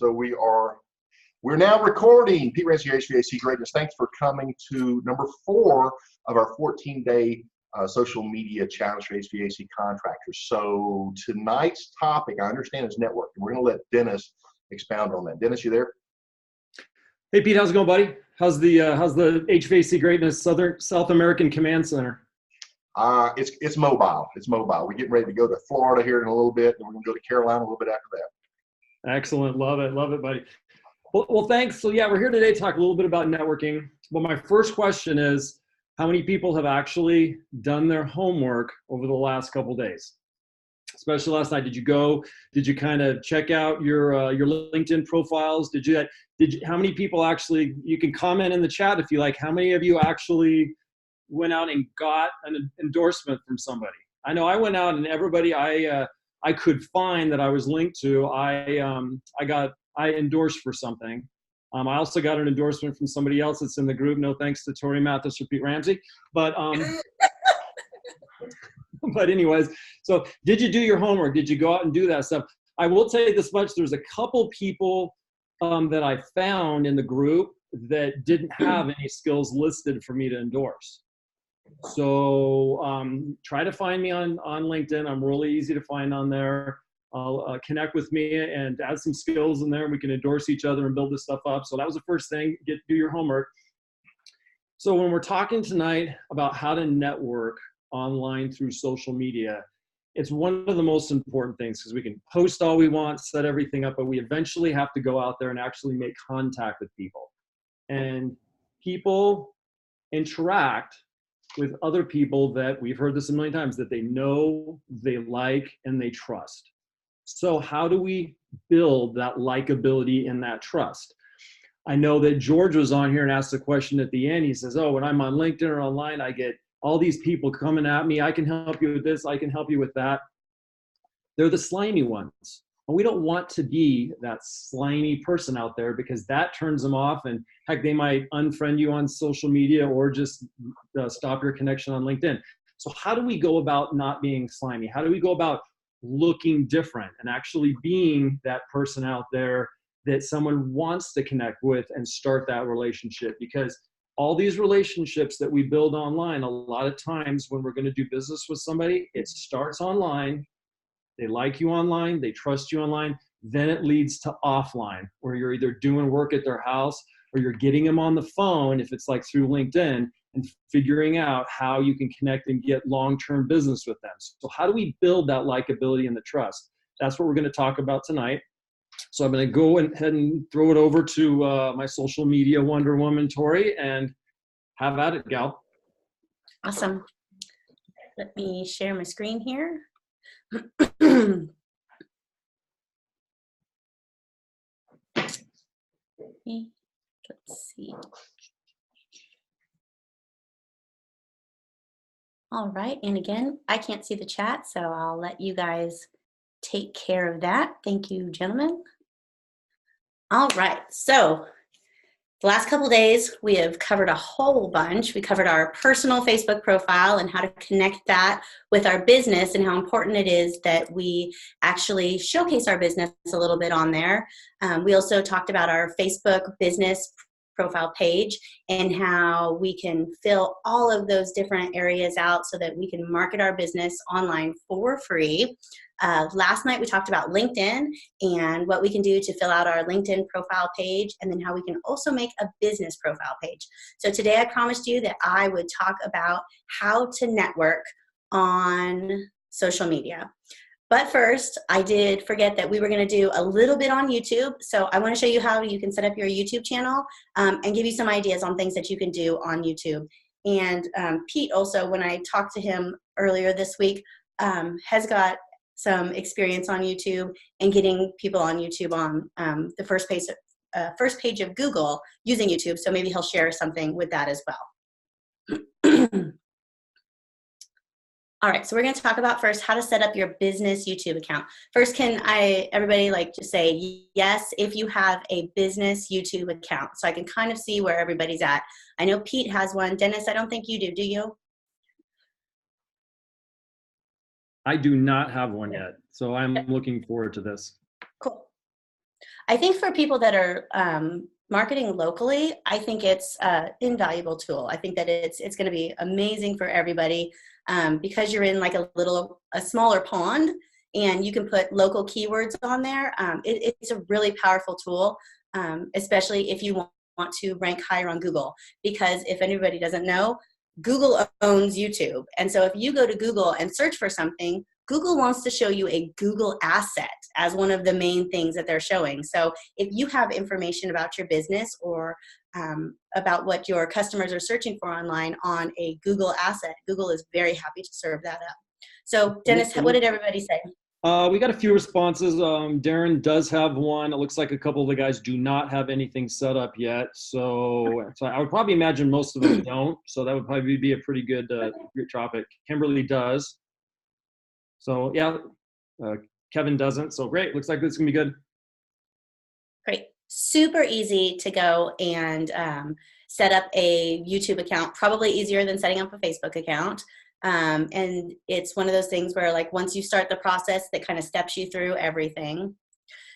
We're now recording. Pete Ramsey, HVAC Greatness. Thanks for coming to number 4 of our 14-day social media challenge for HVAC contractors. So tonight's topic, I understand, is networking. We're going to let Dennis expound on that. Dennis, you there? Hey Pete, how's it going, buddy? How's the HVAC Greatness South American Command Center? It's mobile. It's mobile. We're getting ready to go to Florida here in a little bit, and we're going to go to Carolina a little bit after that. Excellent. Love it, buddy. Well, thanks. So yeah, we're here today to talk a little bit about networking. But my first question is, how many people have actually done their homework over the last couple days? Especially last night. Did you kind of check out your LinkedIn profiles? How many people actually, you can comment in the chat if you like, how many of you actually went out and got an endorsement from somebody? I know I went out and everybody I could find that I was linked to, I endorsed for something. I also got an endorsement from somebody else that's in the group. No thanks to Tori Mathis or Pete Ramsey. But but anyways, so did you do your homework? Did you go out and do that stuff? I will tell you this much. There's a couple people that I found in the group that didn't have any skills listed for me to endorse. So try to find me on LinkedIn. I'm really easy to find on there. Connect with me and add some skills in there, and we can endorse each other and build this stuff up. So that was the first thing, do your homework. So when we're talking tonight about how to network online through social media, it's one of the most important things, because we can post all we want, set everything up, but we eventually have to go out there and actually make contact with people. And people interact with other people that, we've heard this a million times, that they know, they like, and they trust. So how do we build that likability and that trust? I know that George was on here and asked a question at the end. He says, oh, when I'm on LinkedIn or online, I get all these people coming at me. I can help you with this. I can help you with that. They're the slimy ones. And we don't want to be that slimy person out there, because that turns them off. And heck, they might unfriend you on social media or just stop your connection on LinkedIn. So how do we go about not being slimy? How do we go about looking different and actually being that person out there that someone wants to connect with and start that relationship? Because all these relationships that we build online, a lot of times when we're going to do business with somebody, it starts online. They like you online, they trust you online, then it leads to offline, where you're either doing work at their house or you're getting them on the phone, if it's like through LinkedIn, and figuring out how you can connect and get long-term business with them. So how do we build that likability and the trust? That's what we're going to talk about tonight. So I'm going to go ahead and throw it over to my social media Wonder Woman, Tori, and have at it, gal. Awesome. Let me share my screen here. Let's see. All right, and again, I can't see the chat, so I'll let you guys take care of that. Thank you, gentlemen. All right, so the last couple of days, we have covered a whole bunch. We covered our personal Facebook profile and how to connect that with our business, and how important it is that we actually showcase our business a little bit on there. We also talked about our Facebook business profile page and how we can fill all of those different areas out so that we can market our business online for free. Last night we talked about LinkedIn and what we can do to fill out our LinkedIn profile page, and then how we can also make a business profile page. So today I promised you that I would talk about how to network on social media. But first, I did forget that we were going to do a little bit on YouTube. So I want to show you how you can set up your YouTube channel and give you some ideas on things that you can do on YouTube. And Pete also, when I talked to him earlier this week, has got some experience on YouTube and getting people on YouTube on the first page of Google using YouTube. So maybe he'll share something with that as well. All right, so we're going to talk about first how to set up your business YouTube account. First, can everybody just say yes if you have a business YouTube account, so I can kind of see where everybody's at. I know Pete has one. Dennis, I don't think you do you? I do not have one yet, so I'm looking forward to this. Cool. I think for people that are marketing locally, I think it's an invaluable tool. I think that it's going to be amazing for everybody because you're in like a smaller pond, and you can put local keywords on there. It's a really powerful tool, especially if you want to rank higher on Google. Because if anybody doesn't know, Google owns YouTube. And so if you go to Google and search for something, Google wants to show you a Google asset as one of the main things that they're showing. So if you have information about your business or about what your customers are searching for online on a Google asset, Google is very happy to serve that up. So Dennis, what did everybody say? We got a few responses. Darren does have one. It looks like a couple of the guys do not have anything set up yet. So I would probably imagine most of them don't. So that would probably be a pretty good topic. Kimberly does. So yeah, Kevin doesn't. So great. Looks like this is gonna be good. Great. Super easy to go and set up a YouTube account. Probably easier than setting up a Facebook account. And it's one of those things where like once you start the process, that kind of steps you through everything.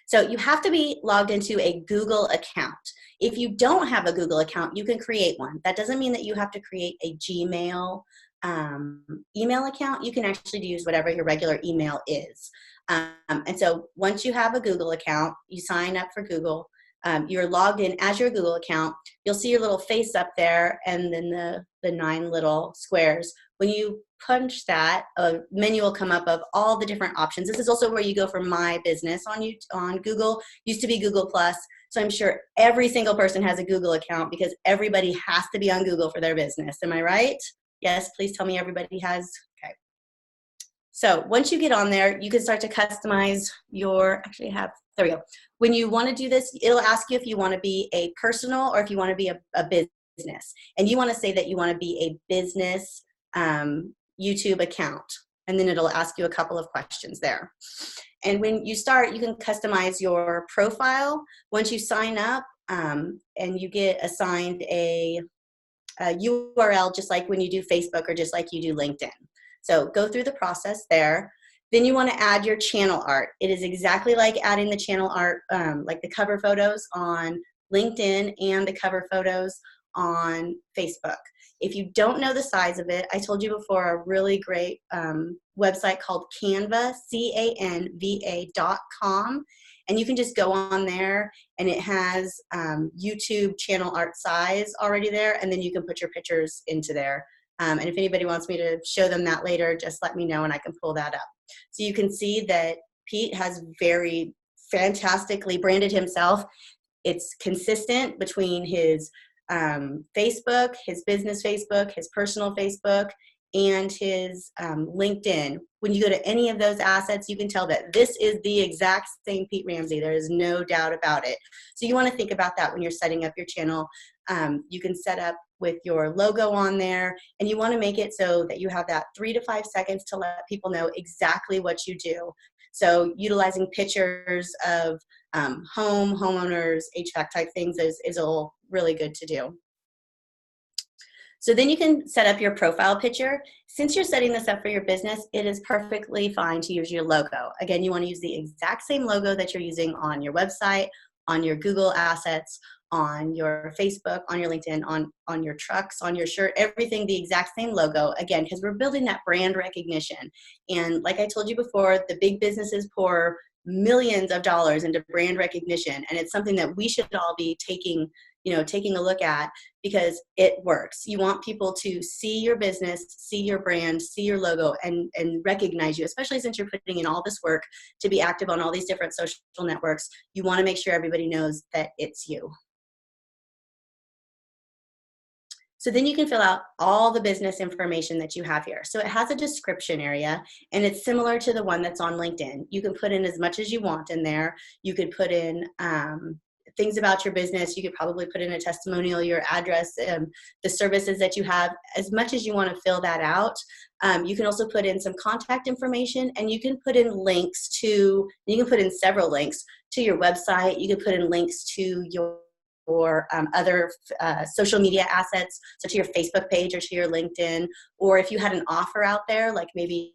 So you have to be logged into a Google account. If you don't have a Google account, you can create one. That doesn't mean that you have to create a Gmail email account. You can actually use whatever your regular email is. And so once you have a Google account, you sign up for Google. You're logged in as your Google account. You'll see your little face up there and then the 9 little squares. When you punch that, a menu will come up of all the different options. This is also where you go for My Business on Google. Used to be Google Plus. So I'm sure every single person has a Google account because everybody has to be on Google for their business. Am I right? Yes, please tell me everybody has. Okay. So once you get on there, you can start to customize there we go. When you want to do this, it'll ask you if you want to be a personal or if you want to be a business. And you want to say that you want to be a business YouTube account. And then it'll ask you a couple of questions there. And when you start, you can customize your profile. Once you sign up and you get assigned a URL, just like when you do Facebook or just like you do LinkedIn. So go through the process there. Then you want to add your channel art. It is exactly like adding the channel art, like the cover photos on LinkedIn and the cover photos on Facebook. If you don't know the size of it, I told you before a really great website called Canva, CANVA.com. And you can just go on there and it has YouTube channel art size already there. And then you can put your pictures into there. And if anybody wants me to show them that later, just let me know and I can pull that up. So you can see that Pete has very fantastically branded himself. It's consistent between his Facebook, his business Facebook, his personal Facebook, and his LinkedIn. When you go to any of those assets, you can tell that this is the exact same Pete Ramsey. There is no doubt about it. So you want to think about that when you're setting up your channel. You can set up with your logo on there, and you want to make it so that you have that 3 to 5 seconds to let people know exactly what you do. So utilizing pictures of homeowners, HVAC type things is all really good to do. So then you can set up your profile picture. Since you're setting this up for your business, it is perfectly fine to use your logo. Again, you want to use the exact same logo that you're using on your website, on your Google assets, on your Facebook, on your LinkedIn, on your trucks, on your shirt, everything the exact same logo, again, because we're building that brand recognition. And like I told you before, the big businesses pour millions of dollars into brand recognition, and it's something that we should all be taking a look at because it works. You want people to see your business, see your brand, see your logo, and recognize you, especially since you're putting in all this work to be active on all these different social networks. You want to make sure everybody knows that it's you. So then you can fill out all the business information that you have here. So it has a description area, and it's similar to the one that's on LinkedIn. You can put in as much as you want in there. You could put in things about your business. You could probably put in a testimonial, your address, the services that you have, as much as you want to fill that out. You can also put in some contact information, and you can put in links to, you can put in several links to your website. You can put in links to your other social media assets, so to your Facebook page or to your LinkedIn, or if you had an offer out there, like maybe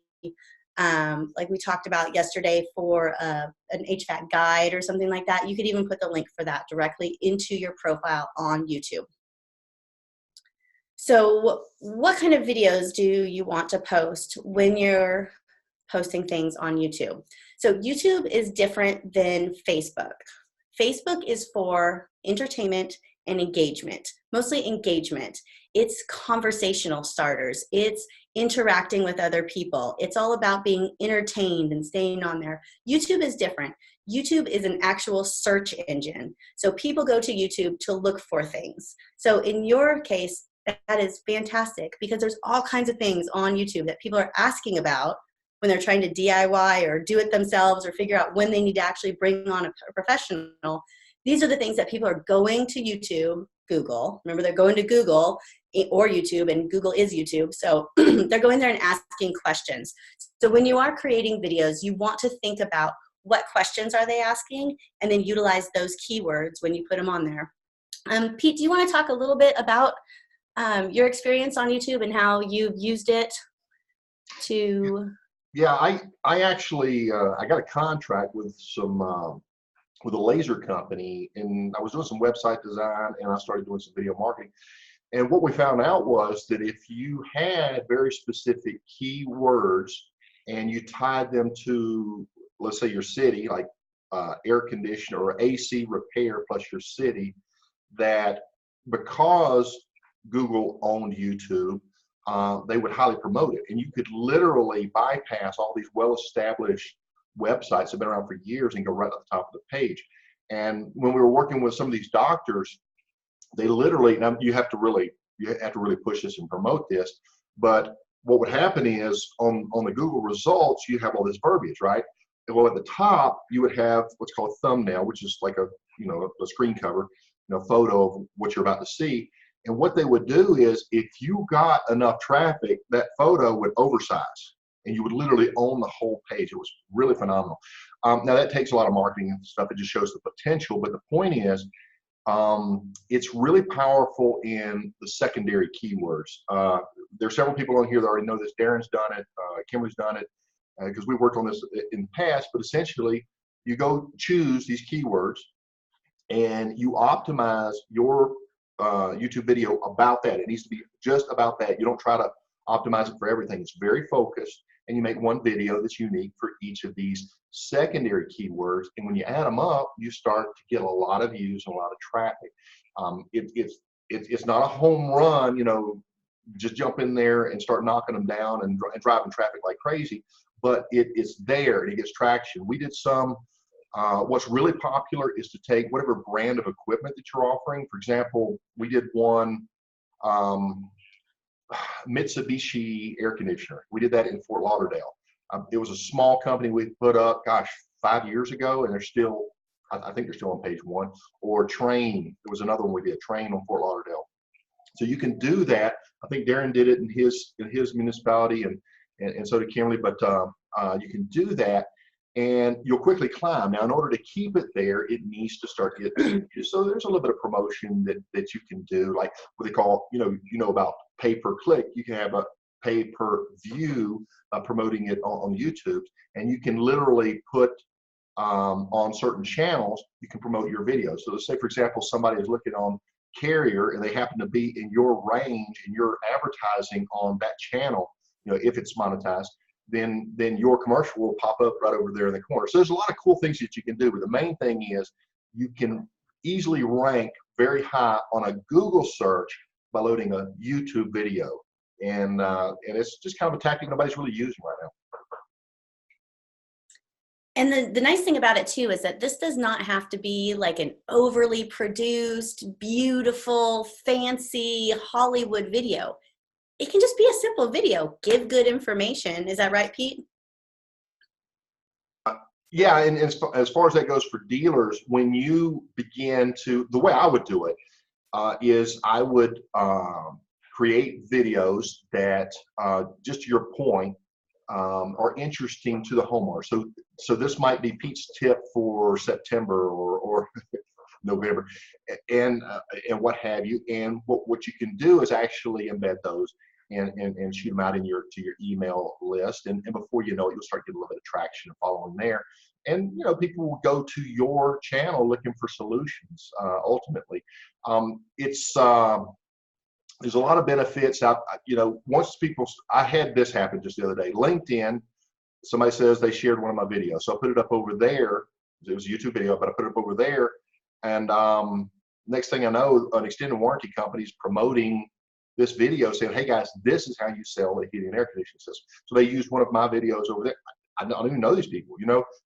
like we talked about yesterday for an HVAC guide or something like that. You could even put the link for that directly into your profile on YouTube. So what kind of videos do you want to post when you're posting things on YouTube? So YouTube is different than Facebook. Facebook is for entertainment and engagement, mostly engagement. It's conversational starters. It's interacting with other people. It's all about being entertained and staying on there. YouTube is different. YouTube is an actual search engine. So people go to YouTube to look for things. So in your case, that is fantastic because there's all kinds of things on YouTube that people are asking about when they're trying to DIY or do it themselves or figure out when they need to actually bring on a professional. These are the things that people are going to YouTube, Google. Remember, they're going to Google or YouTube, and Google is YouTube. So they're going there and asking questions. So when you are creating videos, you want to think about what questions are they asking and then utilize those keywords when you put them on there. Pete, do you want to talk a little bit about your experience on YouTube and how you've used it to... Yeah, I actually I got a contract with with a laser company, and I was doing some website design, and I started doing some video marketing. And what we found out was that if you had very specific keywords and you tied them to, let's say, your city, like air conditioner or AC repair plus your city, that because Google owned YouTube, they would highly promote it. And you could literally bypass all these well-established websites that have been around for years and go right at the top of the page. And when we were working with some of these doctors, they literally, now you have to really push this and promote this, but what would happen is on the Google results, you have all this verbiage, right? Well, at the top, you would have what's called a thumbnail, which is like a screen cover, photo of what you're about to see. And what they would do is, if you got enough traffic, that photo would oversize, and you would literally own the whole page. It was really phenomenal. Now that takes a lot of marketing and stuff. It just shows the potential. But the point is, it's really powerful in the secondary keywords. There's several people on here that already know this. Darren's done it. Kimberly's done it because we worked on this in the past. But essentially, you go choose these keywords and you optimize your YouTube video about that. It needs to be just about that. You don't try to optimize it for everything. It's very focused, and you make one video that's unique for each of these secondary keywords. And when you add them up, you start to get a lot of views and a lot of traffic. It's not a home run, just jump in there and start knocking them down and driving traffic like crazy, but it's there and it gets traction. We did some. What's really popular is to take whatever brand of equipment that you're offering. For example, we did one Mitsubishi air conditioner. We did that in Fort Lauderdale. It was a small company we put up, 5 years ago, and they're still, I think they're still on page 1. Or Train. It was another one we did, Train on Fort Lauderdale. So you can do that. I think Darren did it in his municipality, and so did Kimberly. But you can do that, and you'll quickly climb. Now, in order to keep it there, it needs to start getting used. So there's a little bit of promotion that you can do, like what they call, about pay-per-click. You can have a pay-per-view promoting it on YouTube, and you can literally put on certain channels, you can promote your videos. So let's say, for example, somebody is looking on Carrier and they happen to be in your range and you're advertising on that channel, if it's monetized, then your commercial will pop up right over there in the corner. So there's a lot of cool things that you can do, but the main thing is you can easily rank very high on a Google search by loading a YouTube video, and it's just kind of a tactic nobody's really using right now. And the nice thing about it too is that this does not have to be like an overly produced, beautiful, fancy Hollywood video. It can just be a simple video. Give good information. Is that right, Pete? Yeah, and as far as that goes for dealers, when you begin to, the way I would do it is I would create videos that, just to your point, are interesting to the homeowner. So this might be Pete's tip for September or November, and what have you. And what you can do is actually embed those and shoot them out to your email list. And before you know it, you'll start getting a little bit of traction and following there. And, people will go to your channel looking for solutions, ultimately. There's a lot of benefits out, once people, I had this happen just the other day. LinkedIn, somebody says they shared one of my videos. So I put it up over there. It was a YouTube video, but I put it up over there. And next thing I know, an extended warranty company is promoting this video saying, hey guys, this is how you sell a heating and air conditioning system. So they used one of my videos over there. I don't even know these people,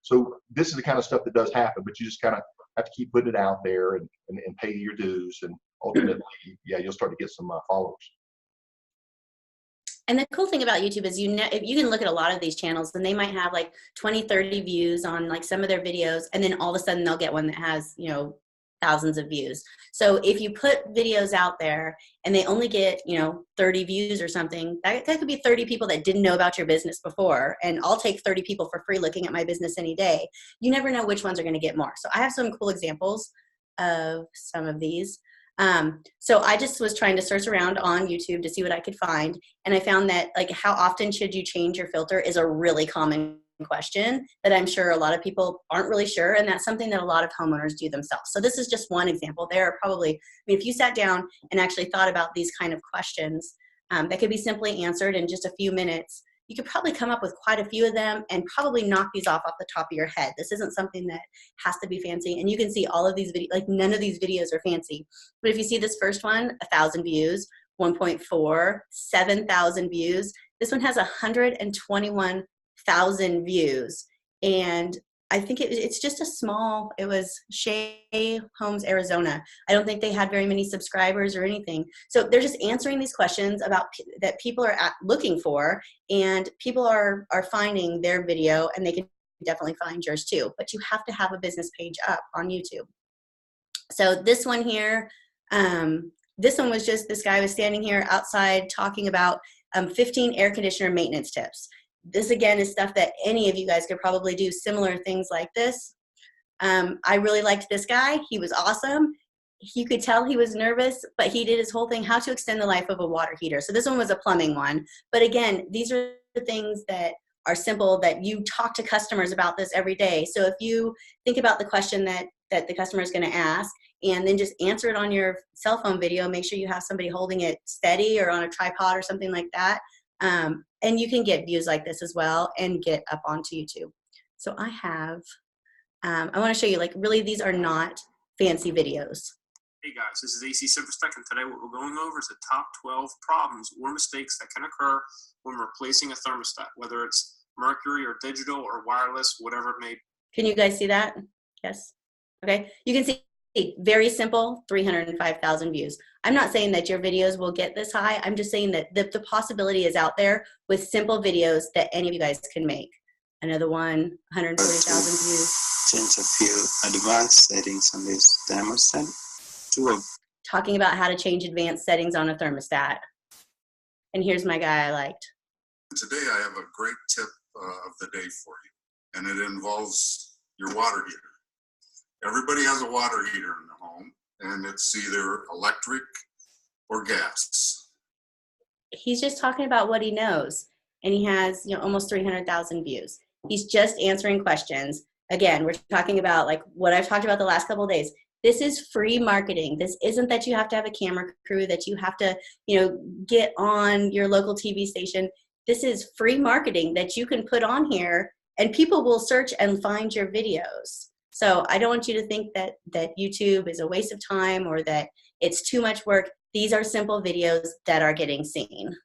So this is the kind of stuff that does happen, but you just kind of have to keep putting it out there and pay your dues. And ultimately, you'll start to get some followers. And the cool thing about YouTube is if you can look at a lot of these channels, then they might have like 20, 30 views on like some of their videos. And then all of a sudden they'll get one that has, thousands of views. So if you put videos out there and they only get, 30 views or something, that could be 30 people that didn't know about your business before. And I'll take 30 people for free looking at my business any day. You never know which ones are going to get more. So I have some cool examples of some of these. So I just was trying to search around on YouTube to see what I could find. And I found that like, how often should you change your filter is a really common question that I'm sure a lot of people aren't really sure. And that's something that a lot of homeowners do themselves. So this is just one example. There are probably, if you sat down and actually thought about these kind of questions that could be simply answered in just a few minutes, you could probably come up with quite a few of them and probably knock these off the top of your head. This isn't something that has to be fancy. And you can see all of these videos, like none of these videos are fancy. But if you see this first one, 1,000 views, 1.4, 7,000 views. This one has 121,000 views. And I think it's just it was Shea Homes, Arizona. I don't think they had very many subscribers or anything. So they're just answering these questions that people are looking for, and people are finding their video, and they can definitely find yours too. But you have to have a business page up on YouTube. So this one here, this one was just, this guy was standing here outside talking about 15 air conditioner maintenance tips. This again is stuff that any of you guys could probably do similar things like this. I really liked this guy. He was awesome. You could tell he was nervous, but he did his whole thing, how to extend the life of a water heater. So this one was a plumbing one. But again, these are the things that are simple, that you talk to customers about this every day. So if you think about the question that the customer is going to ask, and then just answer it on your cell phone video, make sure you have somebody holding it steady or on a tripod or something like that. And you can get views like this as well and get up onto YouTube. So I have, I want to show you, like, really, these are not fancy videos. Hey guys, this is AC Service Tech, and today what we're going over is the top 12 problems or mistakes that can occur when replacing a thermostat, whether it's mercury or digital or wireless, whatever it may be. Can you guys see that? Yes. Okay. You can see very simple, 305,000 views. I'm not saying that your videos will get this high. I'm just saying that the possibility is out there with simple videos that any of you guys can make. Another one, 140,000 views. Change a few advanced settings on this thermostat. Talking about how to change advanced settings on a thermostat. And here's my guy I liked. Today I have a great tip of the day for you, and it involves your water heater. Everybody has a water heater in the home, and it's either electric or gas. He's just talking about what he knows, and he has, almost 300,000 views. He's just answering questions. Again, we're talking about like what I've talked about the last couple of days. This is free marketing. This isn't that you have to have a camera crew, that you have to, get on your local TV station. This is free marketing that you can put on here, and people will search and find your videos. So I don't want you to think that YouTube is a waste of time or that it's too much work. These are simple videos that are getting seen.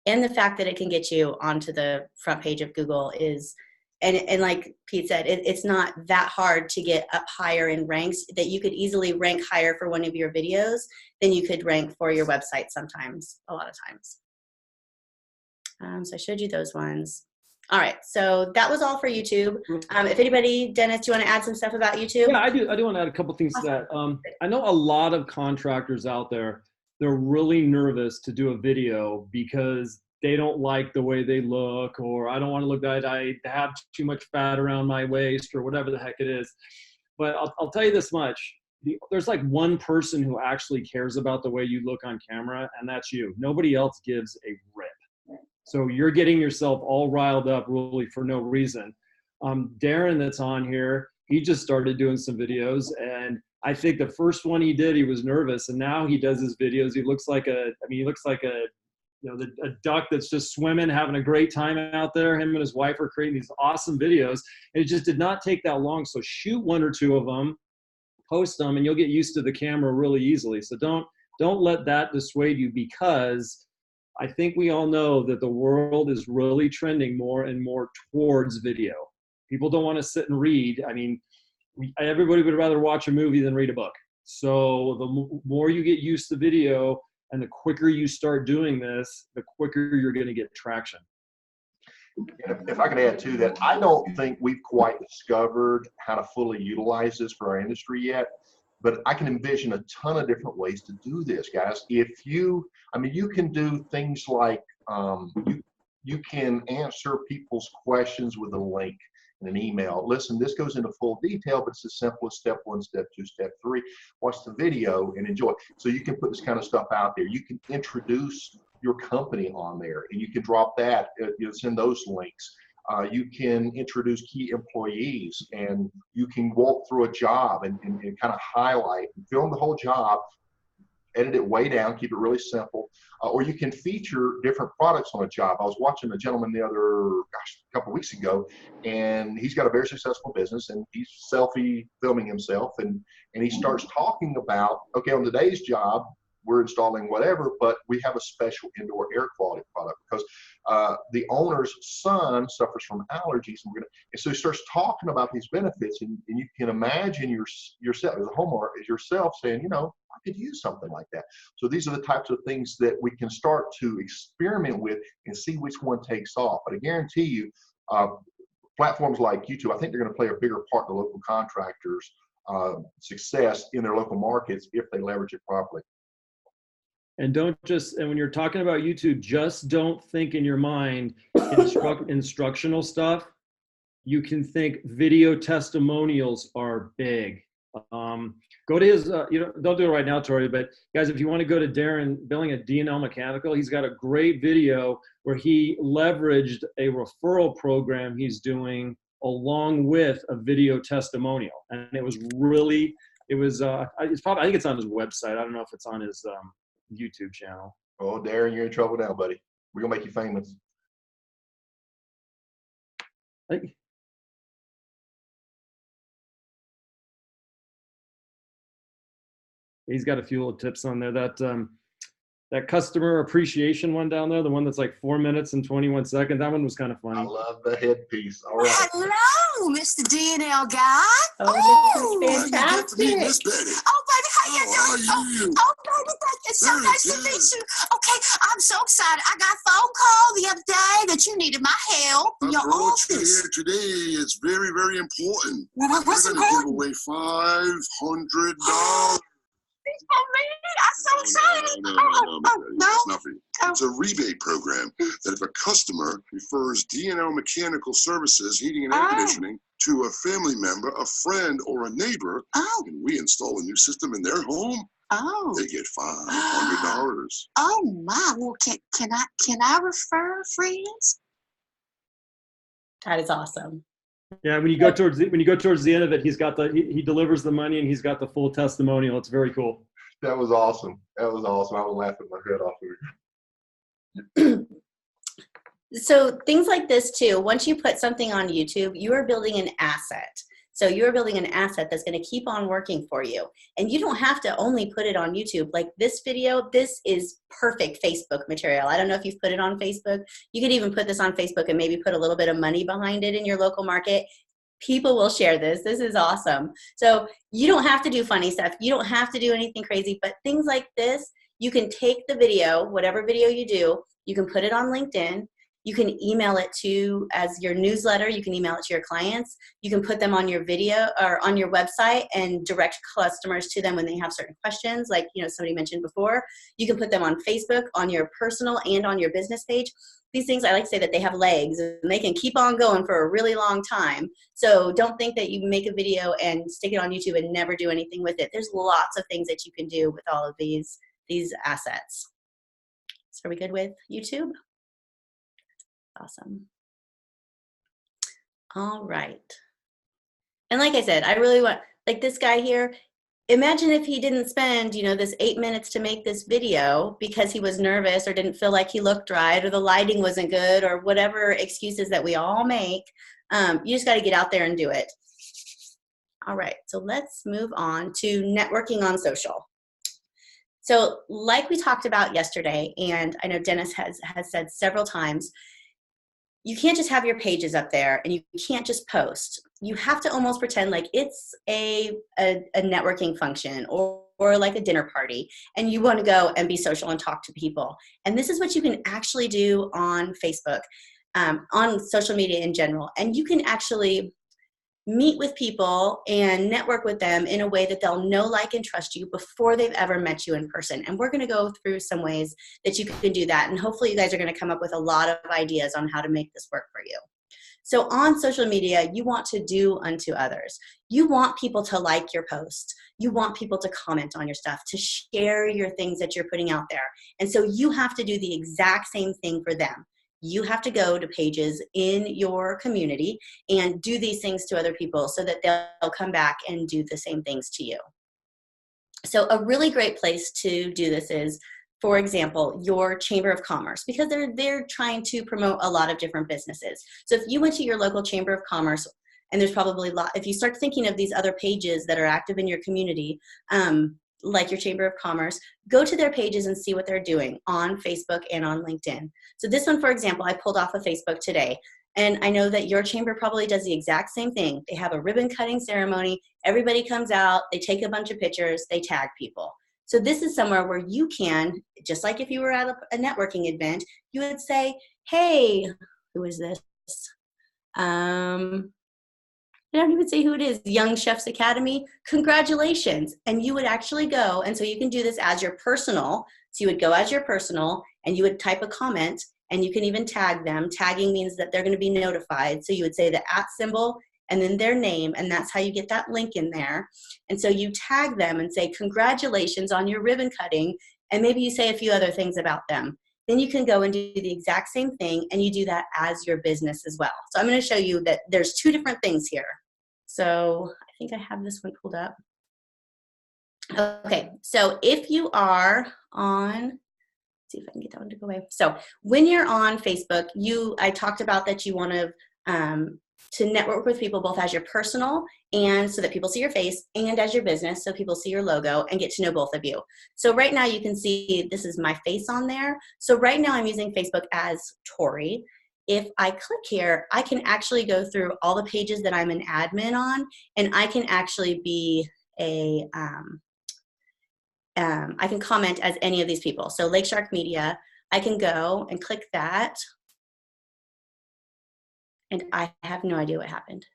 And the fact that it can get you onto the front page of Google is, and like Pete said, it's not that hard to get up higher in ranks, that you could easily rank higher for one of your videos than you could rank for your website sometimes, a lot of times. So I showed you those ones. All right, so that was all for YouTube. If anybody, Dennis, do you want to add some stuff about YouTube? Yeah, I do want to add a couple things to that. I know a lot of contractors out there, they're really nervous to do a video because they don't like the way they look, or I don't want to look like I have too much fat around my waist, or whatever the heck it is. But I'll tell you this much. there's like one person who actually cares about the way you look on camera, and that's you. Nobody else gives a rip. So you're getting yourself all riled up really for no reason. Darren that's on here, he just started doing some videos, and I think the first one he did, he was nervous, and now he does his videos. He looks like a duck that's just swimming, having a great time out there. Him and his wife are creating these awesome videos, and it just did not take that long. So shoot one or two of them, post them, and you'll get used to the camera really easily. So don't let that dissuade you, because I think we all know that the world is really trending more and more towards video. People don't want to sit and read. I mean, everybody would rather watch a movie than read a book. So the more you get used to video and the quicker you start doing this, the quicker you're going to get traction. If I could add to that, I don't think we've quite discovered how to fully utilize this for our industry yet, but I can envision a ton of different ways to do this, guys. You can do things like you can answer people's questions with a link in an email. Listen, this goes into full detail, but it's as simple as step 1, step 2, step 3. Watch the video and enjoy. So you can put this kind of stuff out there. You can introduce your company on there, and you can drop that, send those links. You can introduce key employees, and you can walk through a job and kind of highlight and film the whole job, edit it way down, keep it really simple. Or you can feature different products on a job. I was watching a gentleman a couple of weeks ago, and he's got a very successful business, and he's selfie filming himself, and he starts talking about, okay, on today's job, we're installing whatever, but we have a special indoor air quality product because the owner's son suffers from allergies, and so he starts talking about these benefits, and you can imagine yourself as a homeowner, as yourself saying, I could use something like that. So these are the types of things that we can start to experiment with and see which one takes off. But I guarantee you, platforms like YouTube, I think they're going to play a bigger part in the local contractors' success in their local markets if they leverage it properly. And when you're talking about YouTube, just don't think in your mind instructional stuff. You can think video testimonials are big. Go to his, don't do it right now, Tori, but guys, if you want to go to Darren Billing at D&L Mechanical, he's got a great video where he leveraged a referral program he's doing along with a video testimonial. And I think it's on his website. I don't know if it's on his YouTube channel. Oh, Darren, you're in trouble now, buddy. We're gonna make you famous. He's got a few little tips on there. That customer appreciation one down there, the one that's like 4 minutes and 21 seconds, that one was kind of funny. I love the headpiece. All right. Hello, Mr. D&L guy. Oh, this is fantastic. Miss Betty. Oh, baby, how you doing? How are you? Oh, baby, it's so nice to meet you. Okay, I'm so excited. I got a phone call the other day that you needed my help in your office. Here today is very, very important. Well, what's We're going to important? give away $500. For me? I'm so excited. No. It's nothing. Oh. It's a rebate program that if a customer refers D&L Mechanical Services, heating and air conditioning, to a family member, a friend, or a neighbor, and we install a new system in their home, they get $500. Oh my! Well, can I refer friends? That is awesome. Yeah, when you go towards the end of it, he delivers the money and he's got the full testimonial. It's very cool. That was awesome. I was laughing my head off of it. So things like this too, once you put something on YouTube, you are building an asset. So you're building an asset that's going to keep on working for you. And you don't have to only put it on YouTube. Like this video, this is perfect Facebook material. I don't know if you've put it on Facebook. You could even put this on Facebook and maybe put a little bit of money behind it in your local market. People will share this. This is awesome. So you don't have to do funny stuff. You don't have to do anything crazy, but things like this, you can take the video, whatever video you do, you can put it on LinkedIn. You can email it to as your newsletter. You can email it to your clients. You can put them on your video or on your website and direct customers to them when they have certain questions, like somebody mentioned before. You can put them on Facebook, on your personal and on your business page. these things, I like to say that they have legs and they can keep on going for a really long time. So don't think that you make a video and stick it on YouTube and never do anything with it. There's lots of things that you can do with all of these assets. So are we good with YouTube? Awesome. All right. And like I said, I really want, like this guy here, imagine if he didn't spend, this 8 minutes to make this video because he was nervous or didn't feel like he looked right or the lighting wasn't good or whatever excuses that we all make. You just got to get out there and do it. All right, so let's move on to networking on social. So like we talked about yesterday, and I know Dennis has said several times, you can't just have your pages up there and you can't just post. You have to almost pretend like it's a networking function or like a dinner party, and you want to go and be social and talk to people. And this is what you can actually do on Facebook, on social media in general. And you can actually meet with people and network with them in a way that they'll know, like, and trust you before they've ever met you in person. And we're going to go through some ways that you can do that. And hopefully you guys are going to come up with a lot of ideas on how to make this work for you. So on social media, you want to do unto others. You want people to like your post. You want people to comment on your stuff, to share your things that you're putting out there. And so you have to do the exact same thing for them. You have to go to pages in your community and do these things to other people so that they'll come back and do the same things to you. So a really great place to do this is, for example, your Chamber of Commerce, because they're trying to promote a lot of different businesses. So if you went to your local Chamber of Commerce, and there's probably a lot, if you start thinking of these other pages that are active in your community, like your Chamber of Commerce, go to their pages and see what they're doing on Facebook and on LinkedIn. So this one, for example, I pulled off of Facebook today. And I know that your chamber probably does the exact same thing. They have a ribbon cutting ceremony. Everybody comes out, they take a bunch of pictures, they tag people. So this is somewhere where you can, just like if you were at a networking event, you would say, hey, who is this? I don't even say who it is, Young Chefs Academy, congratulations. And you would actually go, and so you can do this as your personal. So you would go as your personal and you would type a comment, and you can even tag them. Tagging means that they're going to be notified. So you would say the @ symbol and then their name, and that's how you get that link in there. And so you tag them and say, congratulations on your ribbon cutting, and maybe you say a few other things about them. Then you can go and do the exact same thing, and you do that as your business as well. So I'm going to show you that there's two different things here. So I think I have this one pulled up. Okay, so if you are on, let's see if I can get that one to go away. So when you're on Facebook, I talked about that you want to network with people both as your personal, and so that people see your face, and as your business, so people see your logo and get to know both of you. So right now you can see this is my face on there. So right now I'm using Facebook as Tori. If I click here, I can actually go through all the pages that I'm an admin on, and I can actually be I can comment as any of these people. So Lake Shark Media, I can go and click that, and I have no idea what happened.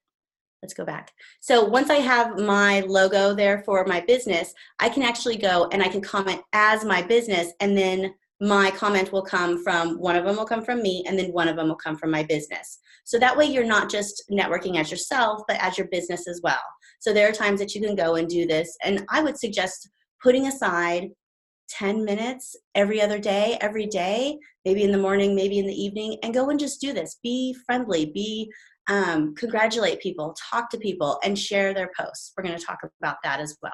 Let's go back. So once I have my logo there for my business, I can actually go and I can comment as my business, and then my comment will come from, one of them will come from me, and then one of them will come from my business. So that way you're not just networking as yourself, but as your business as well. So there are times that you can go and do this, and I would suggest putting aside 10 minutes every other day, every day, maybe in the morning, maybe in the evening, and go and just do this. Be friendly, congratulate people, talk to people, and share their posts. We're going to talk about that as well.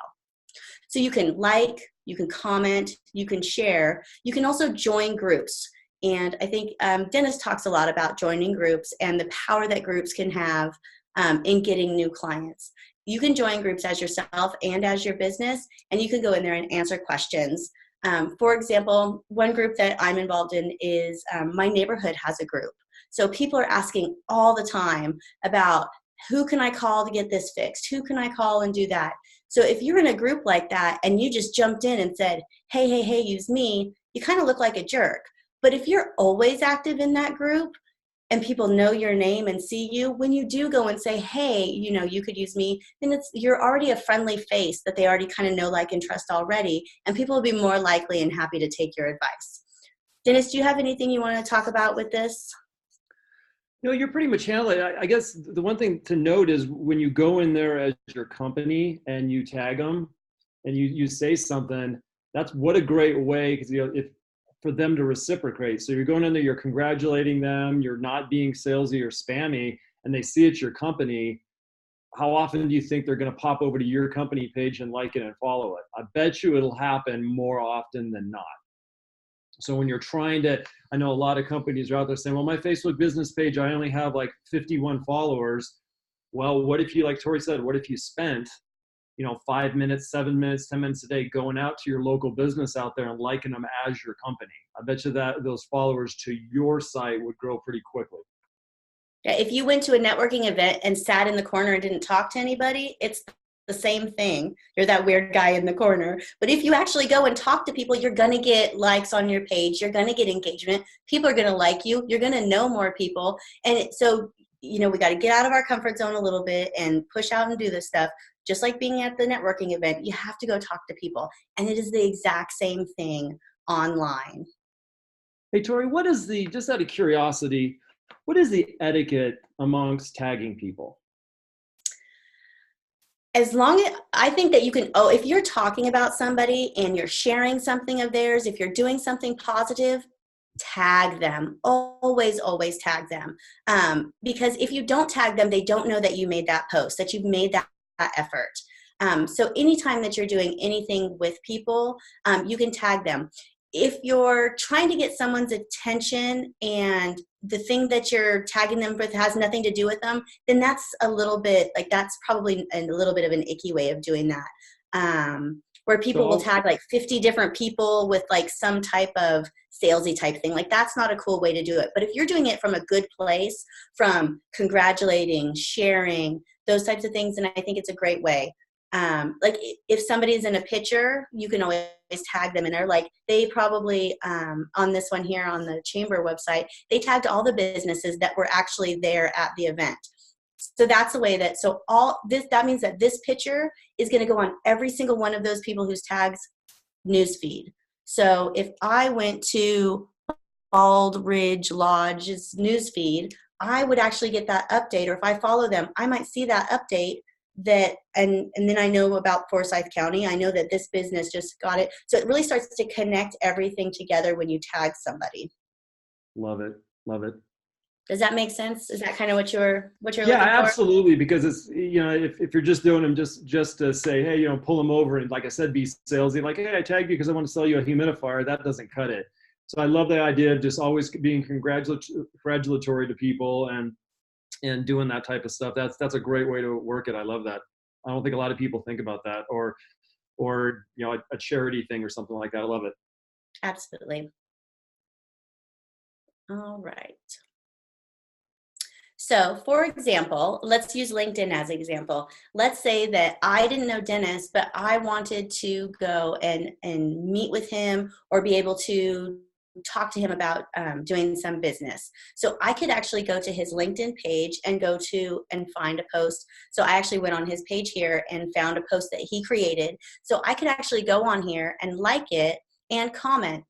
So you can like, you can comment, you can share, you can also join groups. And I think Dennis talks a lot about joining groups and the power that groups can have in getting new clients. You can join groups as yourself and as your business, and you can go in there and answer questions. For example, one group that I'm involved in is my neighborhood has a group. So people are asking all the time about who can I call to get this fixed? Who can I call and do that? So if you're in a group like that and you just jumped in and said, hey, use me, you kind of look like a jerk. But if you're always active in that group and people know your name and see you, when you do go and say, hey, you could use me, then you're already a friendly face that they already kind of know, like, and trust already, and people will be more likely and happy to take your advice. Dennis, do you have anything you want to talk about with this? No, you're pretty much handling it. I guess the one thing to note is when you go in there as your company and you tag them and you say something, that's what a great way, because if for them to reciprocate. So you're going in there, you're congratulating them, you're not being salesy or spammy, and they see it's your company. How often do you think they're going to pop over to your company page and like it and follow it? I bet you it'll happen more often than not. So when you're trying to, I know a lot of companies are out there saying, well, my Facebook business page, I only have like 51 followers. Well, what if you, like Tori said, what if you spent, 5 minutes, 7 minutes, 10 minutes a day going out to your local business out there and liking them as your company? I bet you that those followers to your site would grow pretty quickly. Yeah, if you went to a networking event and sat in the corner and didn't talk to anybody, it's the same thing. You're that weird guy in the corner. But if you actually go and talk to people, you're going to get likes on your page. You're going to get engagement. People are going to like you. You're going to know more people. And so, we got to get out of our comfort zone a little bit and push out and do this stuff. Just like being at the networking event, you have to go talk to people. And it is the exact same thing online. Hey, Tori, what is just out of curiosity, what is the etiquette amongst tagging people? I think that you can, if you're talking about somebody and you're sharing something of theirs, if you're doing something positive, tag them. Always, always tag them. Because if you don't tag them, they don't know that you made that post, that you've made that effort. So anytime that you're doing anything with people, you can tag them. If you're trying to get someone's attention and the thing that you're tagging them with has nothing to do with them, then that's that's probably a little bit of an icky way of doing that. Where people will tag like 50 different people with like some type of salesy type thing. Like that's not a cool way to do it. But if you're doing it from a good place, from congratulating, sharing, those types of things, then I think it's a great way. Like if somebody's in a picture, you can always tag them in there. Like they probably, on this one here on the chamber website, they tagged all the businesses that were actually there at the event. So that's the way that means that this picture is going to go on every single one of those people whose tags newsfeed. So if I went to Bald Ridge Lodge's newsfeed, I would actually get that update, or if I follow them, I might see that update and then I know about Forsyth County. I know that this business just got it. So it really starts to connect everything together when you tag somebody. Love it. Love it. Does that make sense? Is that kind of what you're looking for? Yeah, absolutely. Because it's, if you're just doing them just to say, hey, pull them over and, like I said, be salesy, like, hey, I tagged you because I want to sell you a humidifier. That doesn't cut it. So I love the idea of just always being congratulatory to people and doing that type of stuff. That's a great way to work it. I love that. I don't think a lot of people think about that, or a charity thing or something like that. I love it. Absolutely. All right. So for example, let's use LinkedIn as an example. Let's say that I didn't know Dennis, but I wanted to go and meet with him or be able to talk to him about doing some business. So I could actually go to his LinkedIn page and and find a post. So I actually went on his page here and found a post that he created. So I could actually go on here and like it and comment,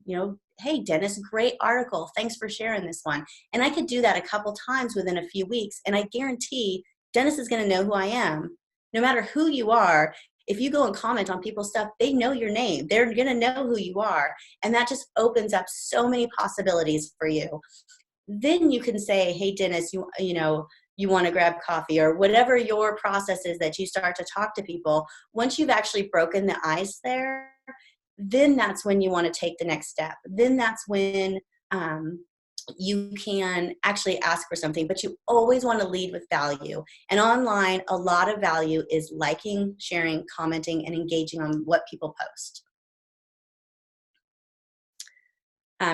hey, Dennis, great article. Thanks for sharing this one. And I could do that a couple times within a few weeks. And I guarantee Dennis is going to know who I am. No matter who you are, if you go and comment on people's stuff, they know your name. They're going to know who you are. And that just opens up so many possibilities for you. Then you can say, hey, Dennis, you want to grab coffee, or whatever your process is that you start to talk to people. Once you've actually broken the ice there, then that's when you want to take the next step. Then that's when you can actually ask for something, but you always want to lead with value. And online, a lot of value is liking, sharing, commenting, and engaging on what people post.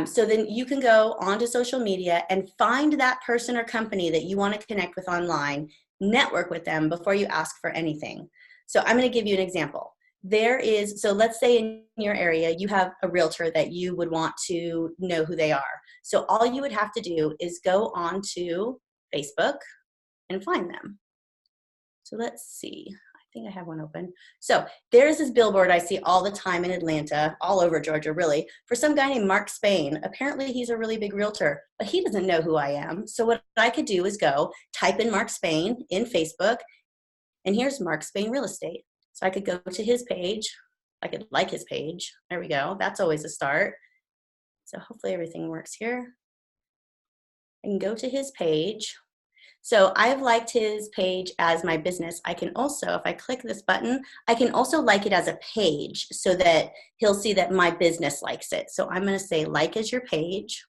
So then you can go onto social media and find that person or company that you want to connect with online, network with them before you ask for anything. So I'm going to give you an example. So let's say in your area, you have a realtor that you would want to know who they are. So all you would have to do is go on to Facebook and find them. So let's see. I think I have one open. So there's this billboard I see all the time in Atlanta, all over Georgia, really, for some guy named Mark Spain. Apparently he's a really big realtor, but he doesn't know who I am. So what I could do is go type in Mark Spain in Facebook, and here's Mark Spain Real Estate. So I could go to his page. I could like his page. There we go. That's always a start. So hopefully everything works here. I can go to his page. So I've liked his page as my business. I can also, if I click this button, I can also like it as a page so that he'll see that my business likes it. So I'm going to say like as your page.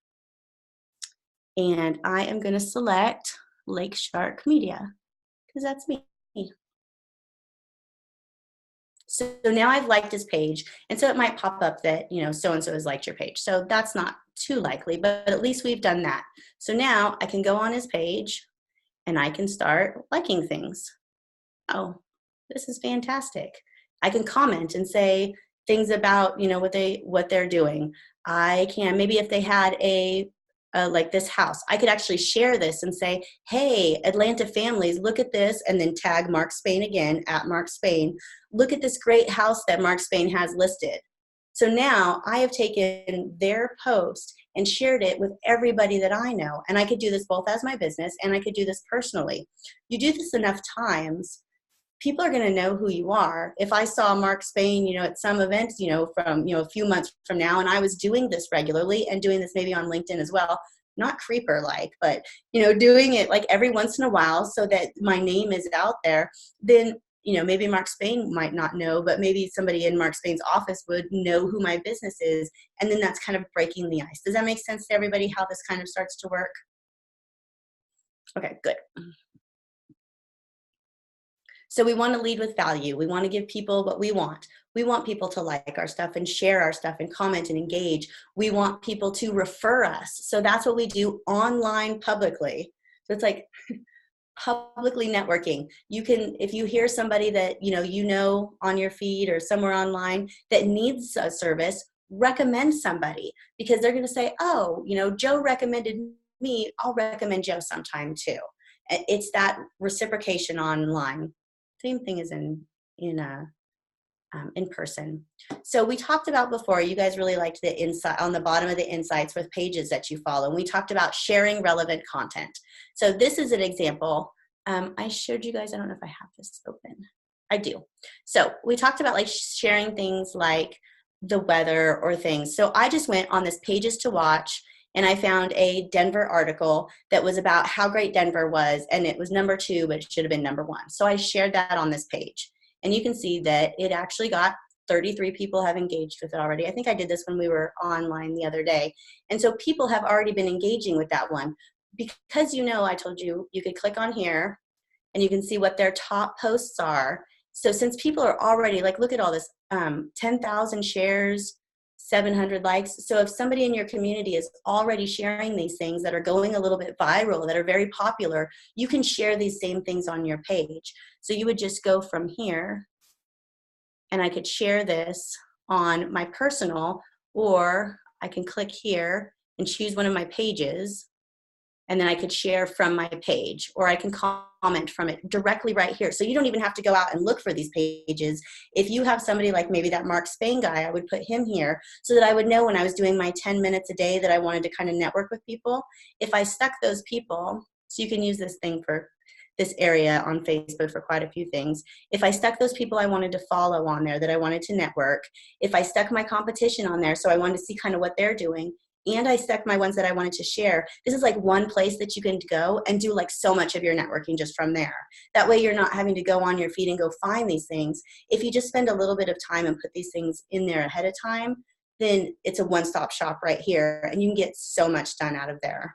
And I am going to select Lake Shark Media because that's me. So now I've liked his page. And so it might pop up that, you know, so-and-so has liked your page. So that's not too likely, but at least we've done that. So now I can go on his page and I can start liking things. Oh, this is fantastic. I can comment and say things about, you know, what they're doing. I can, maybe if they had a like this house, I could actually share this and say, hey, Atlanta families, look at this, and then tag Mark Spain again, at Mark Spain. Look at this great house that Mark Spain has listed. So now I have taken their post and shared it with everybody that I know. And I could do this both as my business and I could do this personally. You do this enough times, people are going to know who you are. If I saw Mark Spain, you know, at some events, you know, from, you know, a few months from now, and I was doing this regularly and doing this maybe on LinkedIn as well, not creeper like, but, you know, doing it like every once in a while so that my name is out there, then, you know, maybe Mark Spain might not know, but maybe somebody in Mark Spain's office would know who my business is. And then that's kind of breaking the ice. Does that make sense to everybody how this kind of starts to work? Okay, good. So we want to lead with value. We want to give people what we want. We want people to like our stuff and share our stuff and comment and engage. We want people to refer us. So that's what we do online publicly. So it's like publicly networking. You can, if you hear somebody that you know on your feed or somewhere online that needs a service, recommend somebody, because they're going to say, oh, you know, Joe recommended me, I'll recommend Joe sometime too. It's that reciprocation online. Same thing as in person. So we talked about before, you guys really liked the insight on the bottom of the insights with pages that you follow. And we talked about sharing relevant content. So this is an example. I showed you guys, I don't know if I have this open. I do. So we talked about like sharing things like the weather or things. So I just went on this pages to watch and I found a Denver article that was about how great Denver was, and it was number 2, but it should have been number 1. So I shared that on this page. And you can see that it actually got 33 people have engaged with it already. I think I did this when we were online the other day. And so people have already been engaging with that one. Because, you know, I told you, you could click on here and you can see what their top posts are. So since people are already, like, look at all this, 10,000 shares, 700 likes. So if somebody in your community is already sharing these things that are going a little bit viral, that are very popular, you can share these same things on your page. So you would just go from here and I could share this on my personal, or I can click here and choose one of my pages. And then I could share from my page, or I can comment from it directly right here. So you don't even have to go out and look for these pages. If you have somebody like maybe that Mark Spain guy, I would put him here so that I would know when I was doing my 10 minutes a day that I wanted to kind of network with people. If I stuck those people, so you can use this thing for this area on Facebook for quite a few things. If I stuck those people I wanted to follow on there that I wanted to network, if I stuck my competition on there so I wanted to see kind of what they're doing, and I stuck my ones that I wanted to share, this is like one place that you can go and do like so much of your networking just from there. That way you're not having to go on your feed and go find these things. If you just spend a little bit of time and put these things in there ahead of time, then it's a one-stop shop right here and you can get so much done out of there.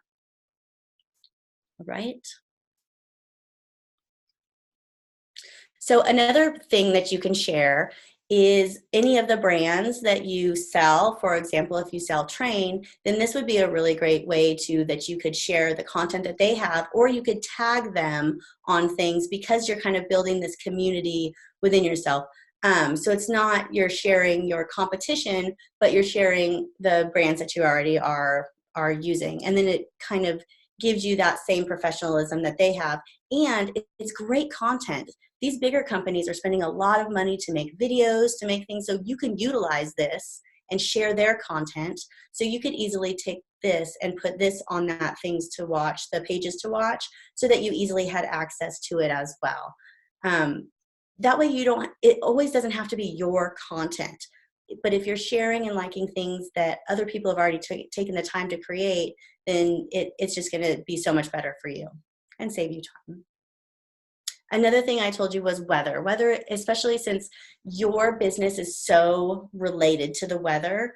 All right. So another thing that you can share is any of the brands that you sell. For example, if you sell Train, then this would be a really great way that you could share the content that they have, or you could tag them on things because you're kind of building this community within yourself. So it's not you're sharing your competition, but you're sharing the brands that you already are using. And then it kind of gives you that same professionalism that they have. And it's great content. These bigger companies are spending a lot of money to make videos, to make things, so you can utilize this and share their content. So you could easily take this and put this on that things to watch, the pages to watch, so that you easily had access to it as well. That way it always doesn't have to be your content. But if you're sharing and liking things that other people have already taken the time to create, then it's just going to be so much better for you and save you time. Another thing I told you was weather. Weather, especially since your business is so related to the weather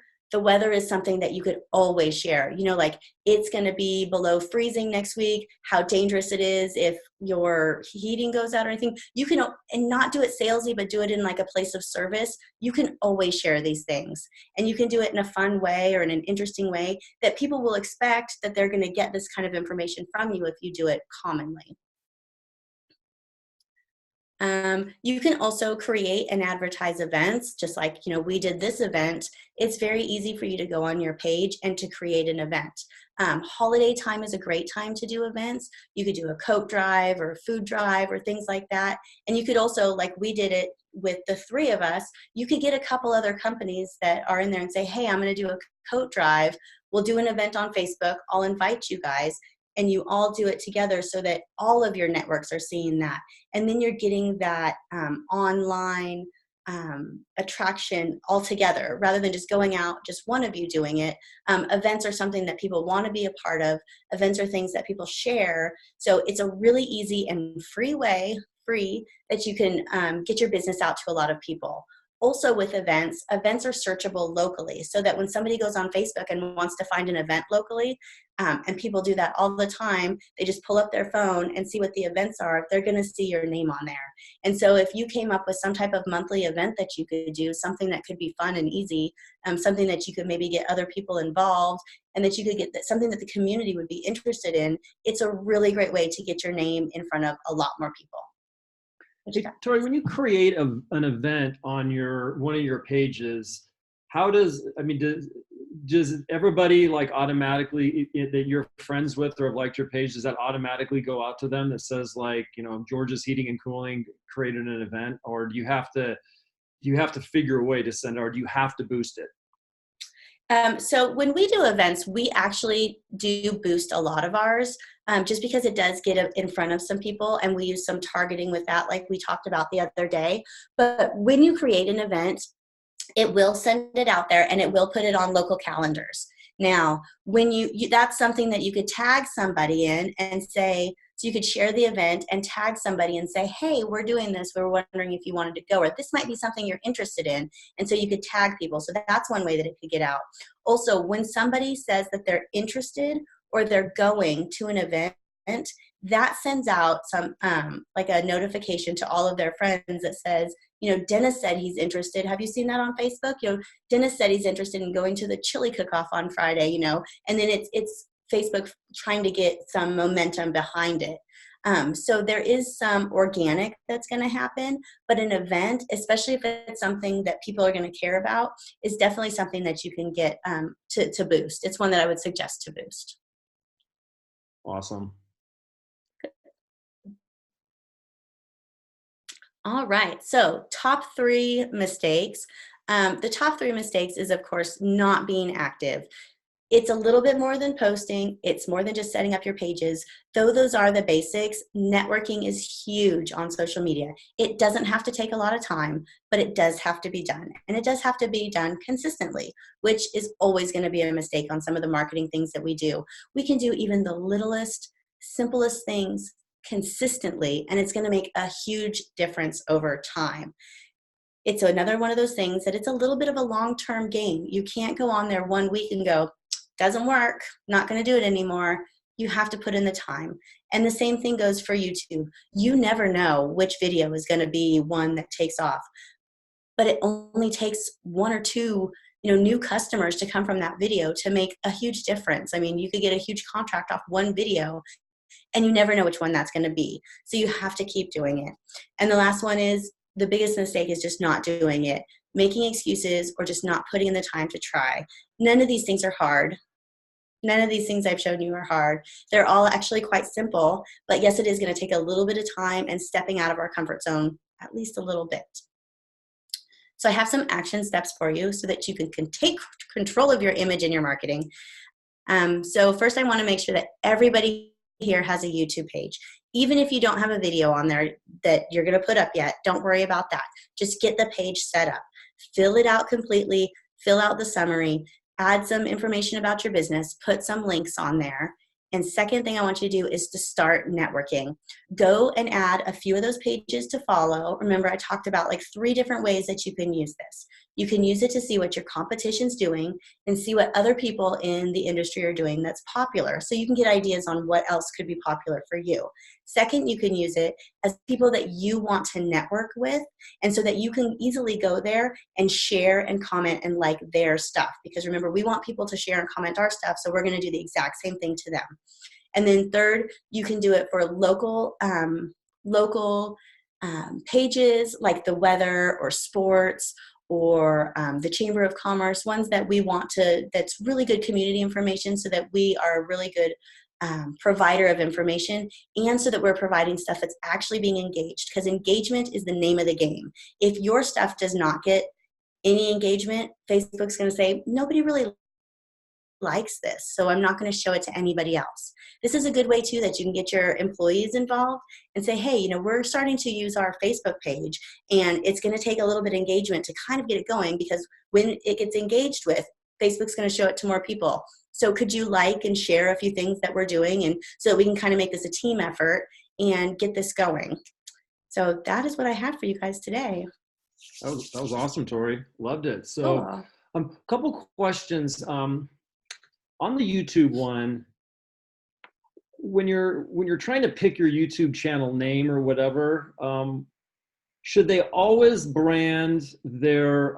is something that you could always share. You know, like it's going to be below freezing next week, how dangerous it is if your heating goes out or anything. You can, and not do it salesy, but do it in like a place of service. You can always share these things, and you can do it in a fun way or in an interesting way that people will expect that they're going to get this kind of information from you if you do it commonly. You can also create and advertise events, just like, you know, we did this event. It's very easy for you to go on your page and to create an event. Holiday time is a great time to do events. You could do a coat drive or a food drive or things like that. And you could also, like we did it with the 3 of us, you could get a couple other companies that are in there and say, hey, I'm going to do a coat drive. We'll do an event on Facebook. I'll invite you guys. And you all do it together so that all of your networks are seeing that. And then you're getting that online attraction all together, rather than just going out, just one of you doing it. Events are something that people want to be a part of. Events are things that people share. So it's a really easy and free that you can get your business out to a lot of people. Also with events are searchable locally, so that when somebody goes on Facebook and wants to find an event locally, and people do that all the time, they just pull up their phone and see what the events are, they're going to see your name on there. And so if you came up with some type of monthly event that you could do, something that could be fun and easy, something that you could maybe get other people involved, and that you could get something that the community would be interested in, it's a really great way to get your name in front of a lot more people. Hey, Tori, when you create an event on one of your pages, does everybody like automatically that you're friends with or have liked your page, does that automatically go out to them that says, like, you know, George's Heating and Cooling created an event? Or do you have to figure a way to send it, or do you have to boost it? So when we do events, we actually do boost a lot of ours, just because it does get in front of some people, and we use some targeting with that, like we talked about the other day. But when you create an event, it will send it out there and it will put it on local calendars. Now, when that's something that you could tag somebody in and say, so you could share the event and tag somebody and say, hey, we're doing this. We're wondering if you wanted to go, or this might be something you're interested in. And so you could tag people. So that's one way that it could get out. Also, when somebody says that they're interested or they're going to an event, that sends out some like a notification to all of their friends that says, you know, Dennis said he's interested. Have you seen that on Facebook? You know, Dennis said he's interested in going to the chili cook-off on Friday, you know, and then it's Facebook trying to get some momentum behind it. So there is some organic that's going to happen, but an event, especially if it's something that people are going to care about, is definitely something that you can get to boost. It's one that I would suggest to boost. Awesome. All right, so top 3 mistakes. The top 3 mistakes is, of course, not being active. It's a little bit more than posting. It's more than just setting up your pages. Though those are the basics, networking is huge on social media. It doesn't have to take a lot of time, but it does have to be done. And it does have to be done consistently, which is always going to be a mistake on some of the marketing things that we do. We can do even the littlest, simplest things consistently, and it's going to make a huge difference over time. It's another one of those things that it's a little bit of a long-term game. You can't go on there one week and go, doesn't work, not going to do it anymore. You have to put in the time. And the same thing goes for YouTube. You never know which video is going to be one that takes off, but it only takes 1 or 2 new customers to come from that video to make a huge difference. I mean, you could get a huge contract off one video, and you never know which one that's going to be. So you have to keep doing it. And the last one is, the biggest mistake is just not doing it, making excuses, or just not putting in the time to try. None of these things are hard. None of these things I've shown you are hard. They're all actually quite simple, but yes, it is going to take a little bit of time and stepping out of our comfort zone at least a little bit. So I have some action steps for you so that you can take control of your image and your marketing. So first I want to make sure that everybody here has a YouTube page. Even if you don't have a video on there that you're going to put up yet, don't worry about that. Just get the page set up. Fill it out completely, fill out the summary, add some information about your business, put some links on there. And second thing I want you to do is to start networking. Go and add a few of those pages to follow. Remember, I talked about like 3 different ways that you can use this. You can use it to see what your competition's doing and see what other people in the industry are doing that's popular. So you can get ideas on what else could be popular for you. Second, you can use it as people that you want to network with, and so that you can easily go there and share and comment and like their stuff. Because remember, we want people to share and comment our stuff, so we're going to do the exact same thing to them. And then third, you can do it for local pages like the weather or sports or the Chamber of Commerce, ones that we want to, that's really good community information, so that we are a really good provider of information, and so that we're providing stuff that's actually being engaged, because engagement is the name of the game. If your stuff does not get any engagement, Facebook's going to say, nobody really likes this, so I'm not going to show it to anybody else. This is a good way too that you can get your employees involved and say, hey, you know, we're starting to use our Facebook page, and it's going to take a little bit of engagement to kind of get it going, because when it gets engaged with, Facebook's going to show it to more people. So could you like and share a few things that we're doing, and so that we can kind of make this a team effort and get this going. So that is what I had for you guys today. That was awesome, Tori. Loved it. So a couple questions. On the YouTube one, when you're trying to pick your YouTube channel name or whatever, should they always brand their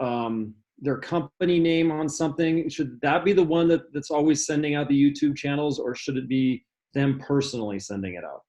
company name on something? Should that be the one that's always sending out the YouTube channels, or should it be them personally sending it out?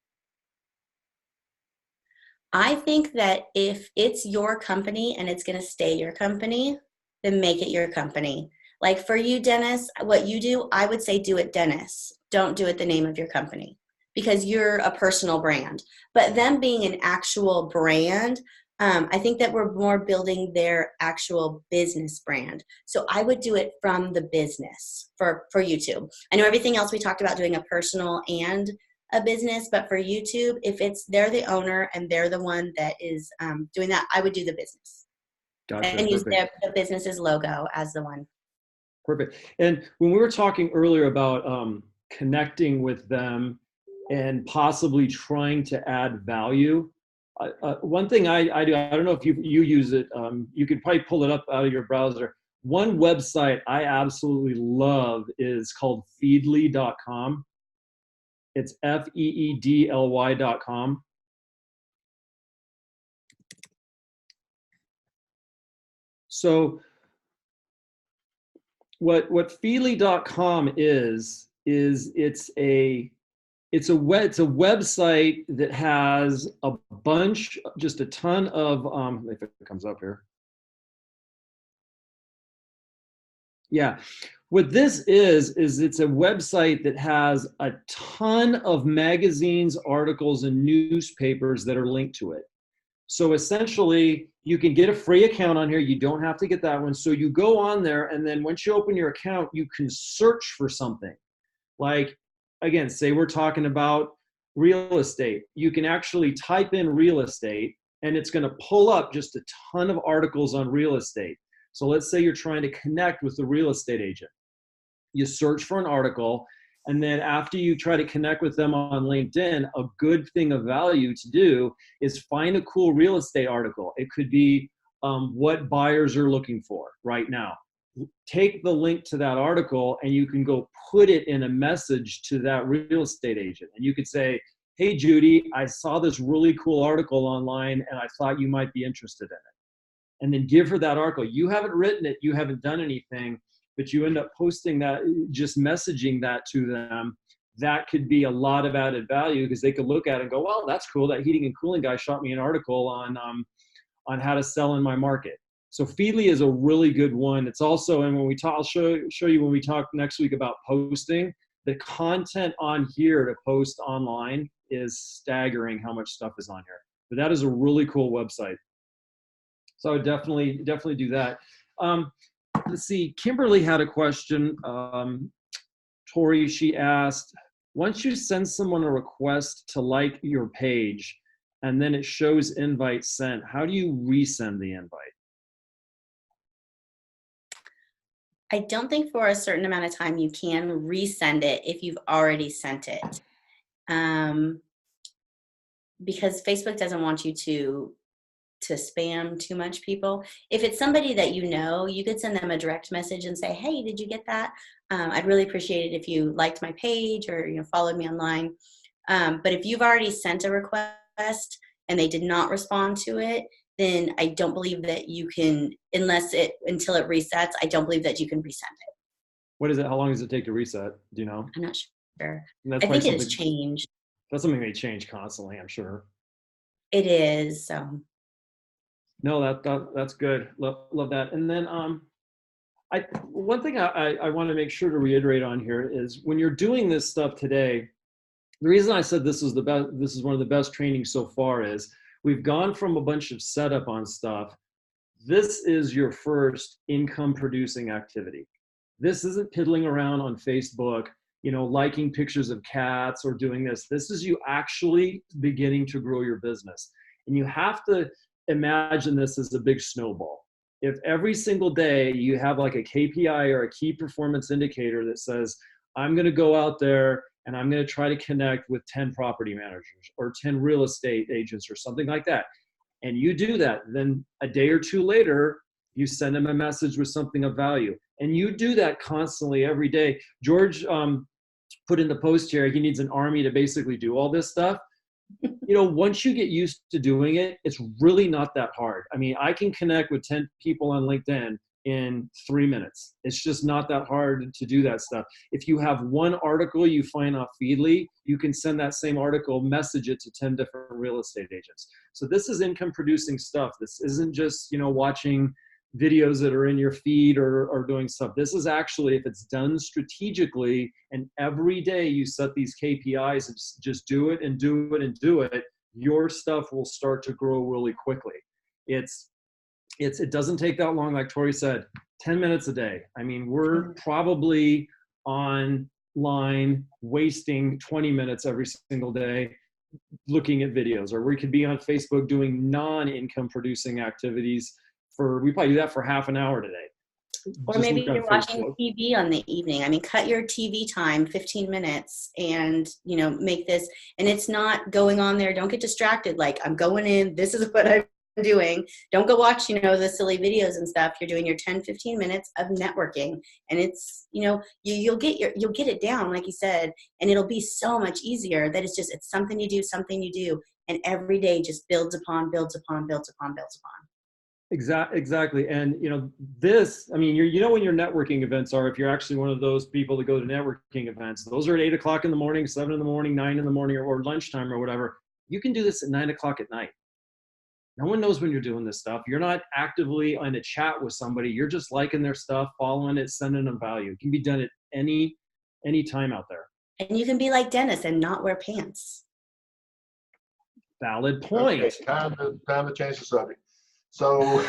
I think that if it's your company and it's going to stay your company, then make it your company. Like for you, Dennis, what you do, I would say do it Dennis. Don't do it the name of your company, because you're a personal brand. But them being an actual brand, I think that we're more building their actual business brand. So I would do it from the business for YouTube. I know everything else we talked about doing a personal and a business, but for YouTube, if they're the owner and they're the one that is doing that, I would do the business. Gotcha, and use the business's logo as the one. Perfect. And when we were talking earlier about connecting with them and possibly trying to add value, one thing I do, I don't know if you use it, you could probably pull it up out of your browser. One website I absolutely love is called feedly.com. It's feedly.com. So what feedly.com is it's a website that has a bunch, just a ton of if it comes up here. Yeah. What this is it's a website that has a ton of magazines, articles, and newspapers that are linked to it. So essentially, you can get a free account on here. You don't have to get that one. So you go on there, and then once you open your account, you can search for something. Like, again, say we're talking about real estate. You can actually type in real estate, and it's going to pull up just a ton of articles on real estate. So let's say you're trying to connect with the real estate agent. You search for an article, and then after you try to connect with them on LinkedIn, a good thing of value to do is find a cool real estate article. It could be what buyers are looking for right now. Take the link to that article, and you can go put it in a message to that real estate agent. And you could say, hey, Judy, I saw this really cool article online, and I thought you might be interested in it. And then give her that article. You haven't written it, you haven't done anything, but you end up posting that, just messaging that to them. That could be a lot of added value, because they could look at it and go, well, that's cool. That heating and cooling guy shot me an article on how to sell in my market. So Feedly is a really good one. It's also, and when we talk, I'll show you when we talk next week about posting, the content on here to post online is staggering how much stuff is on here. But that is a really cool website. So I would definitely do that. Let's see, Kimberly had a question. Tori, she asked, once you send someone a request to like your page and then it shows invite sent, how do you resend the invite? I don't think for a certain amount of time you can resend it if you've already sent it. Because Facebook doesn't want you to spam too much people. If it's somebody that you know, you could send them a direct message and say, hey, did you get that? I'd really appreciate it if you liked my page or followed me online. But if you've already sent a request and they did not respond to it, then I don't believe that you can, until it resets, I don't believe that you can resend it. What is it? How long does it take to reset? Do you know? I'm not sure. I think it has changed. That's something they change constantly, I'm sure. It is. So. No, that's good. Love that. And then one thing I want to make sure to reiterate on here is when you're doing this stuff today, the reason I said this is one of the best trainings so far is we've gone from a bunch of setup on stuff. This is your first income producing activity. This isn't piddling around on Facebook, liking pictures of cats or doing this. This is you actually beginning to grow your business. And you have to imagine this as a big snowball. If every single day you have like a KPI or a key performance indicator that says, I'm going to go out there and I'm going to try to connect with 10 property managers or 10 real estate agents or something like that, and you do that, then a day or two later, you send them a message with something of value. And you do that constantly every day. George put in the post here, he needs an army to basically do all this stuff. Once you get used to doing it, it's really not that hard. I mean, I can connect with 10 people on LinkedIn in 3 minutes. It's just not that hard to do that stuff. If you have one article you find off Feedly, you can send that same article, message it to 10 different real estate agents. So this is income producing stuff. This isn't just, watching videos that are in your feed or doing stuff. This is actually, if it's done strategically and every day you set these KPIs and just do it and do it and do it, your stuff will start to grow really quickly. It doesn't take that long. Like Tori said, 10 minutes a day. I mean, we're probably online wasting 20 minutes every single day looking at videos, or we could be on Facebook doing non-income producing activities we probably do that for half an hour today. Or maybe you're watching TV on the evening. I mean, cut your TV time 15 minutes and, make this, and it's not going on there. Don't get distracted. Like, I'm going in, this is what I'm doing. Don't go watch, the silly videos and stuff. You're doing your 10, 15 minutes of networking, and it's, you'll get it down, like you said, and it'll be so much easier that it's something you do. And every day just builds upon. Exactly. And, this, I mean, when your networking events are, if you're actually one of those people that go to networking events, those are at 8 o'clock in the morning, 7 in the morning, 9 in the morning, or lunchtime or whatever. You can do this at 9 o'clock at night. No one knows when you're doing this stuff. You're not actively on a chat with somebody. You're just liking their stuff, following it, sending them value. It can be done at any time out there. And you can be like Dennis and not wear pants. Valid point. Okay, time to change the subject. So,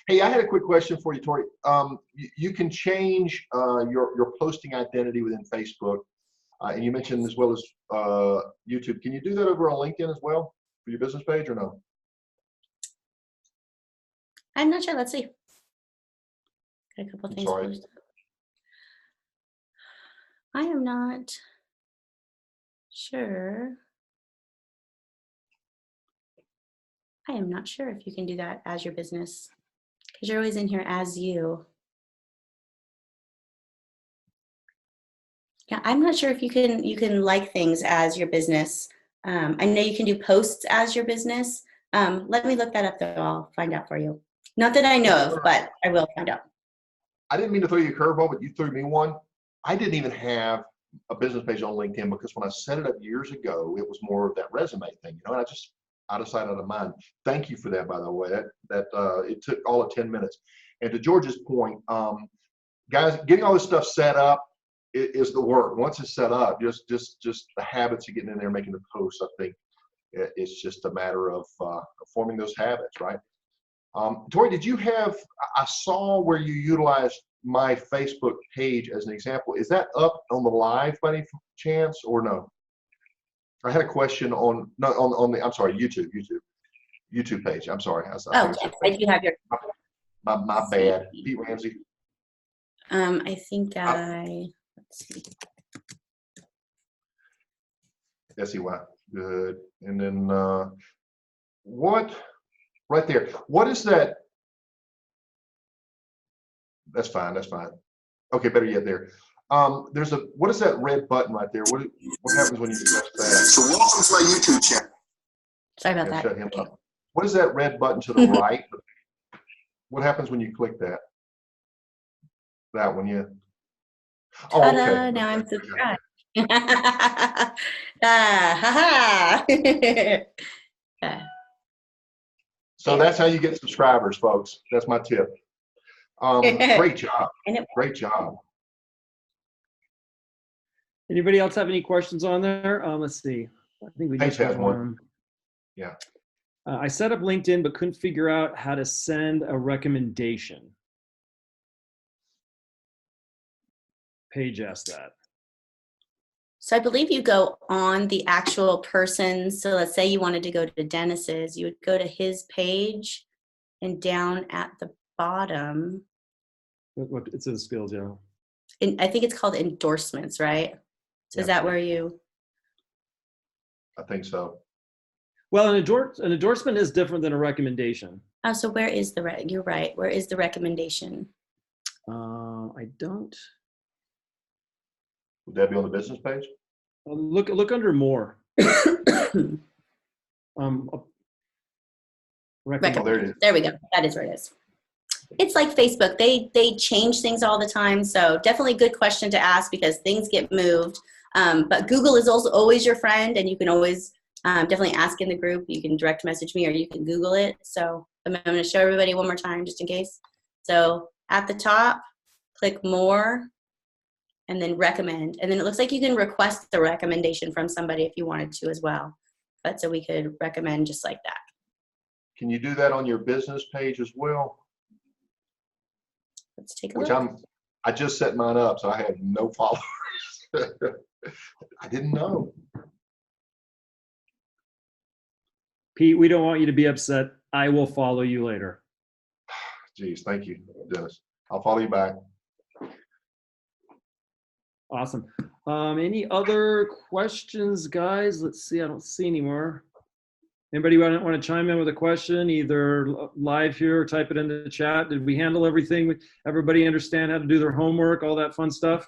hey, I had a quick question for you, Tori. You can change your posting identity within Facebook, and you mentioned as well as YouTube. Can you do that over on LinkedIn as well for your business page, or no? I'm not sure. Let's see. Got a couple things posted. I am not sure. I am not sure if you can do that as your business, because you're always in here as you. Yeah, I'm not sure if you can like things as your business. I know you can do posts as your business. Let me look that up though. I'll find out for you. Not that I know of, but I will find out. I didn't mean to throw you a curveball, but you threw me one. I didn't even have a business page on LinkedIn because when I set it up years ago, it was more of that resume thing, and I just out of sight, out of mind. Thank you for that, by the way. That it took all of 10 minutes. And to George's point, guys, getting all this stuff set up, is the work. Once it's set up, just the habits of getting in there, making the posts. I think it's just a matter of forming those habits, right? Tori, did you have? I saw where you utilized my Facebook page as an example. Is that up on the live by any chance or no? I had a question on the I'm sorry, YouTube page. I'm sorry. Oh, yes, I do have your. My bad. Pete Ramsey. I think let's see. SEY. Good. And then what? Right there. What is that? That's fine. That's fine. Okay, better yet there. There's a, what is that red button right there? What happens when you press that? So welcome to my YouTube channel. Sorry about that. Shut him up. What is that red button to the right? What happens when you click that? That one, yeah. Oh, okay. Now I'm subscribed. Ha ha. So that's how you get subscribers, folks. That's my tip. Great job. Great job. Anybody else have any questions on there? Let's see. I think we just have one. Yeah. I set up LinkedIn, but couldn't figure out how to send a recommendation. Paige asked that. So I believe you go on the actual person. So let's say you wanted to go to Dennis's, you would go to his page and down at the bottom. It's in skills, yeah. I think it's called endorsements, right? So Yeah. Is that where you? I think so. Well, an endorsement is different than a recommendation. Oh, so where is the you're right. Where is the recommendation? I don't. Would that be on the business page? Look under more. Oh, there it is. There we go. That is where it is. It's like Facebook. They change things all the time. So definitely a good question to ask because things get moved. But Google is also always your friend, and you can always definitely ask in the group. You can direct message me or you can Google it. So I'm going to show everybody one more time just in case. So at the top, click more and then recommend. And then it looks like you can request the recommendation from somebody if you wanted to as well. But so we could recommend just like that. Can you do that on your business page as well? Let's take a look. I just set mine up, so I have no followers. I didn't know. Pete, we don't want you to be upset. I will follow you later. Geez, thank you, Dennis. I'll follow you back. Awesome. Any other questions, guys? Let's see. I don't see any more. Anybody want to chime in with a question, either live here or type it in the chat? Did we handle everything? Everybody understand how to do their homework, all that fun stuff?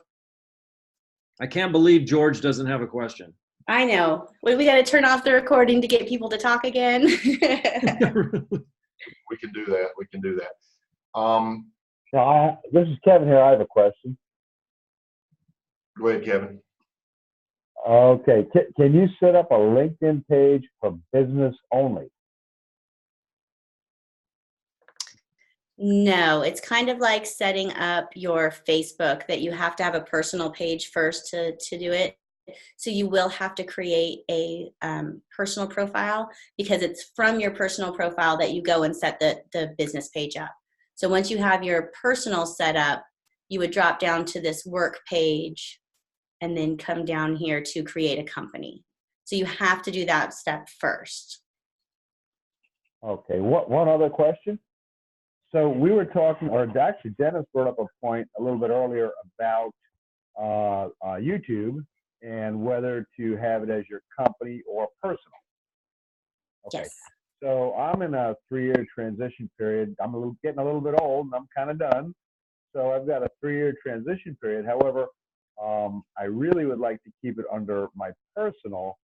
I can't believe George doesn't have a question. I know. We got to turn off the recording to get people to talk again. We can do that. We can do that. This is Kevin here. I have a question. Go ahead, Kevin. Okay. Can you set up a LinkedIn page for business only? No, it's kind of like setting up your Facebook that you have to have a personal page first to do it. So you will have to create a personal profile because it's from your personal profile that you go and set the business page up. So once you have your personal set up, you would drop down to this work page and then come down here to create a company. So you have to do that step first. Okay. One other question. So we were talking, or actually Dennis brought up a point a little bit earlier about YouTube and whether to have it as your company or personal. Okay. Yes. So I'm in a 3-year transition period. I'm getting a little bit old and I'm kind of done. So I've got a 3-year transition period. However, I really would like to keep it under my personal,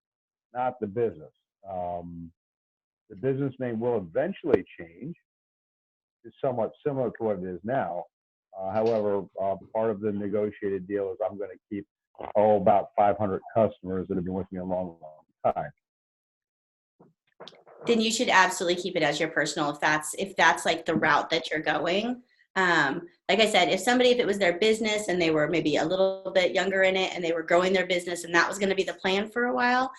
not the business. The business name will eventually change. It's somewhat similar to what it is now. However, part of the negotiated deal is I'm going to keep about 500 customers that have been with me a long, long time. Then you should absolutely keep it as your personal if that's like the route that you're going. Like I said, if it was their business and they were maybe a little bit younger in it and they were growing their business and that was going to be the plan for a while,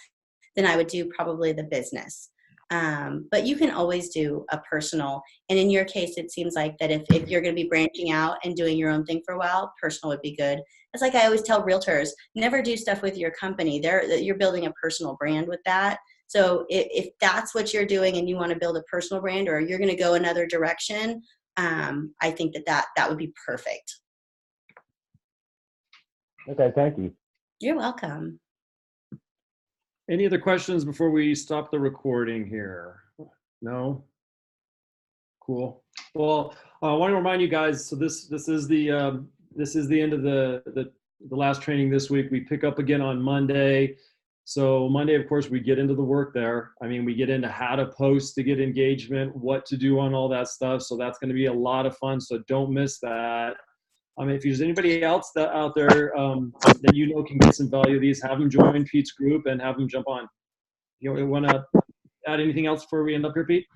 then I would do probably the business. But you can always do a personal. And in your case, it seems like that if you're going to be branching out and doing your own thing for a while, personal would be good. It's like I always tell realtors, never do stuff with your company. You're building a personal brand with that. So if that's what you're doing and you want to build a personal brand or you're going to go another direction, I think that would be perfect. Okay, thank you. You're welcome. Any other questions before we stop the recording here? No? Cool. Well, I want to remind you guys, so this is the end of the last training this week. We pick up again on Monday. So Monday, of course, we get into the work there. I mean, we get into how to post to get engagement, what to do on all that stuff. So that's going to be a lot of fun. So don't miss that. I mean, if there's anybody else out there that you know can get some value of these, have them join Pete's group and have them jump on. You want to add anything else before we end up here, Pete?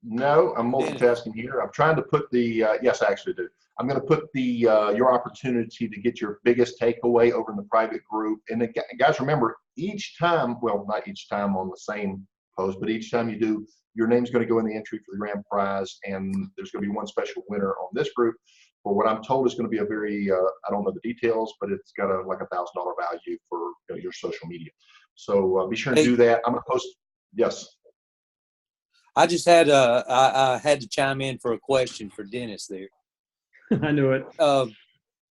No, I'm multitasking here. I'm trying to put the, yes, I actually do. I'm going to put the your opportunity to get your biggest takeaway over in the private group. And then, guys, remember, each time, well, not each time on the same post, but each time you do, your name's going to go in the entry for the grand prize, and there's going to be one special winner on this group for what I'm told is going to be a very, I don't know the details, but it's got like $1,000 value for your social media. So be sure to do that. I'm going to post, yes. I just had I had to chime in for a question for Dennis there. I knew it.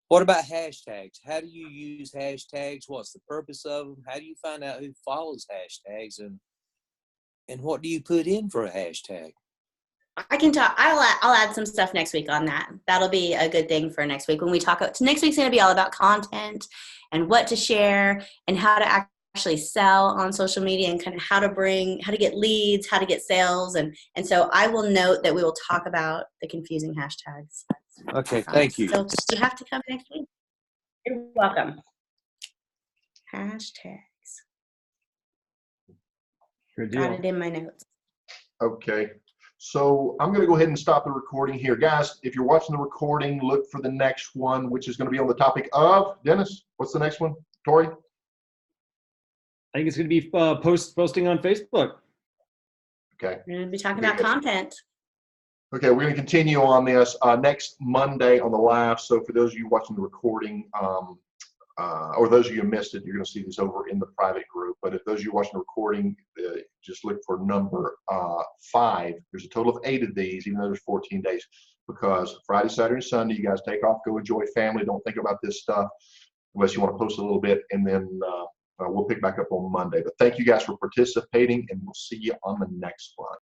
What about hashtags? How do you use hashtags? What's the purpose of them? How do you find out who follows hashtags, and what do you put in for a hashtag? I can talk. I'll add some stuff next week on that. That'll be a good thing for next week when we talk about. Next week's going to be all about content and what to share and how to actually sell on social media and kind of how to get leads, how to get sales, and so I will note that we will talk about the confusing hashtags. Okay, thank you. So you have to come next week. You're welcome. Hashtags. Good deal. Got it in my notes. Okay. So I'm going to go ahead and stop the recording here. Guys, if you're watching the recording, look for the next one, which is going to be on the topic of, Dennis, what's the next one? Tori? I think it's going to be posting on Facebook. Okay. We're going to be talking about content. Okay, we're going to continue on this next Monday on the live. So for those of you watching the recording, or those of you who missed it, you're going to see this over in the private group. But if those of you watching the recording, just look for number 5. There's a total of 8 of these, even though there's 14 days, because Friday, Saturday, and Sunday, you guys take off, go enjoy family. Don't think about this stuff unless you want to post a little bit, and then we'll pick back up on Monday. But thank you guys for participating, and we'll see you on the next one.